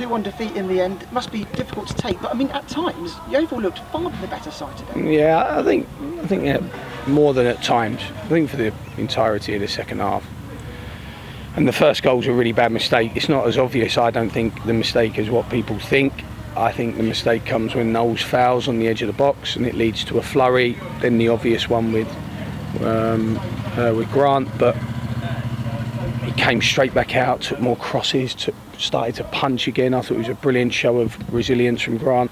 2-1 defeat in the end. It must be difficult to take, but I mean, at times, Yeovil looked far the better side today. Yeah, I think more than at times. I think for the entirety of the second half. And the first goal's a really bad mistake. It's not as obvious, I don't think, the mistake as what people think. I think the mistake comes when Knowles fouls on the edge of the box and it leads to a flurry. Then the obvious one with Grant, but he came straight back out, took more crosses, started to punch again. I thought it was a brilliant show of resilience from Grant.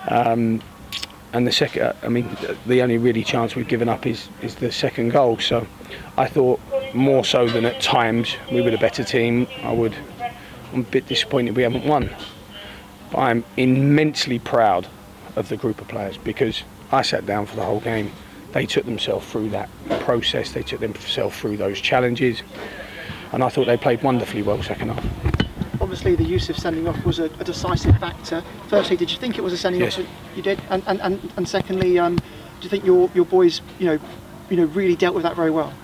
And the second, I mean, the only really chance we've given up is the second goal. So I thought more so than at times we were the better team. I'm a bit disappointed we haven't won. But I'm immensely proud of the group of players because I sat down for the whole game. They took themselves through that process, they took themselves through those challenges, and I thought they played wonderfully well second half. Obviously the use of sending off was a decisive factor. Firstly, did you think it was a sending off? You did, and secondly, do you think your boys really dealt with that very well?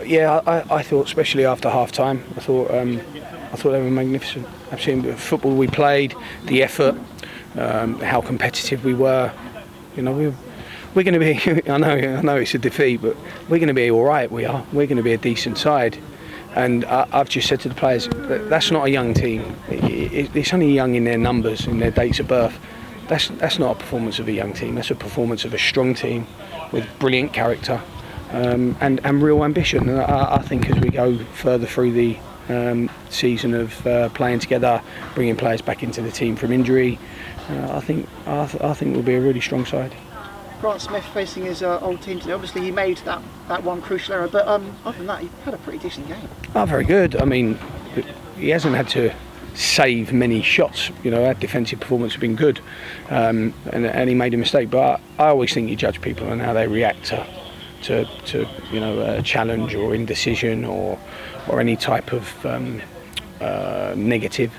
Yeah, I thought, especially after half time, I thought they were magnificent. I've seen the football we played, the effort, how competitive we were. We're going to be. I know it's a defeat, but we're going to be all right. We're going to be a decent side. And I've just said to the players, that's not a young team. It's only young in their numbers, in their dates of birth. That's not a performance of a young team. That's a performance of a strong team with brilliant character and real ambition. And I think as we go further through the season of playing together, bringing players back into the team from injury, I think we'll be a really strong side. Grant Smith facing his old team today. Obviously, he made that one crucial error, but other than that, he had a pretty decent game. Oh, very good. I mean, he hasn't had to save many shots. Our defensive performance has been good, and he made a mistake. But I always think you judge people on how they react to a challenge or indecision or any type of negative.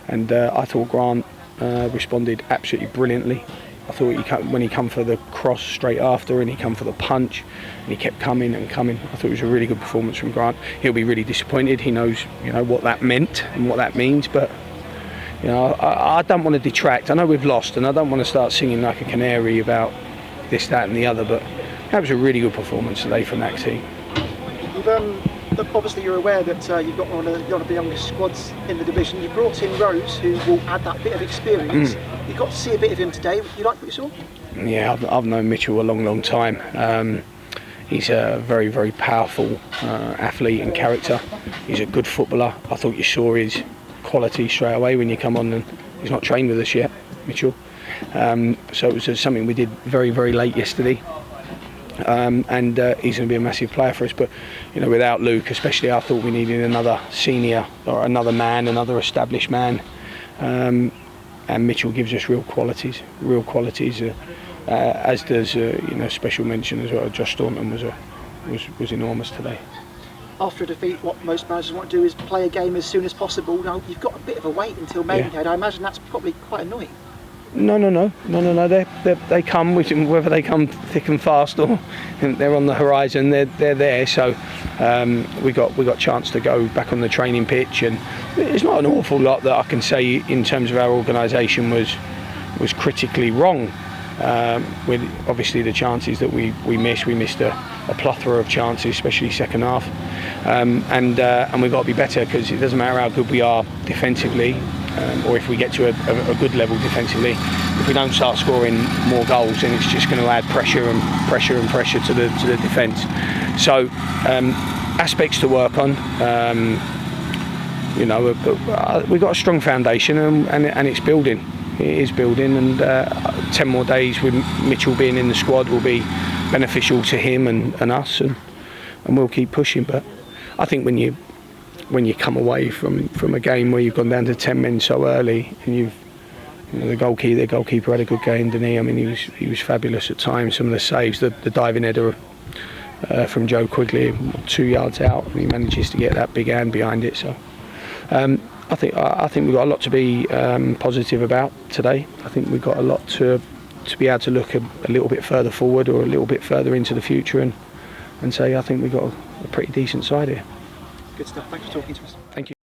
And I thought Grant responded absolutely brilliantly. I thought when he come for the cross straight after and he come for the punch and he kept coming and coming. I thought it was a really good performance from Grant. He'll be really disappointed. He knows what that meant and what that means, but I don't want to detract. I know we've lost and I don't want to start singing like a canary about this, that and the other, but that was a really good performance today from that team. Obviously you're aware that you've got one of the youngest squads in the division. You brought in Rose, who will add that bit of experience. You got to see a bit of him today. You like what you saw? Yeah, I've known Mitchell a long time. He's a very, very powerful athlete and character. He's a good footballer. I thought you saw his quality straight away when you come on, and he's not trained with us yet, Mitchell. So it was something we did very, very late yesterday. And he's going to be a massive player for us, but without Luke especially, I thought we needed another senior or another established man, and Mitchell gives us real qualities, as does special mention as well. Josh Staunton was enormous today. After a defeat, what most managers want to do is play a game as soon as possible. Now you've got a bit of a wait until Maidenhead. I imagine that's probably quite annoying. No. They come, whether they come thick and fast or they're on the horizon. They're there. So we got chance to go back on the training pitch, and it's not an awful lot that I can say in terms of our organisation was critically wrong. With obviously the chances that we missed a plethora of chances, especially second half, and we've got to be better because it doesn't matter how good we are defensively. Or if we get to a good level defensively, if we don't start scoring more goals, then it's just going to add pressure to the defence. So aspects to work on. We've got a strong foundation and it's building. It is building, and 10 more days with Mitchell being in the squad will be beneficial to him and us, and we'll keep pushing. But I think when you come away from a game where you've gone down to 10 men so early, and the goalkeeper had a good game, didn't he? I mean, he was fabulous at times. Some of the saves, the diving header from Joe Quigley, 2 yards out, and he manages to get that big hand behind it. So I think we've got a lot to be positive about today. I think we've got a lot to be able to look a little bit further forward or a little bit further into the future and say I think we've got a pretty decent side here. Good stuff. Thanks for talking to us. Thank you.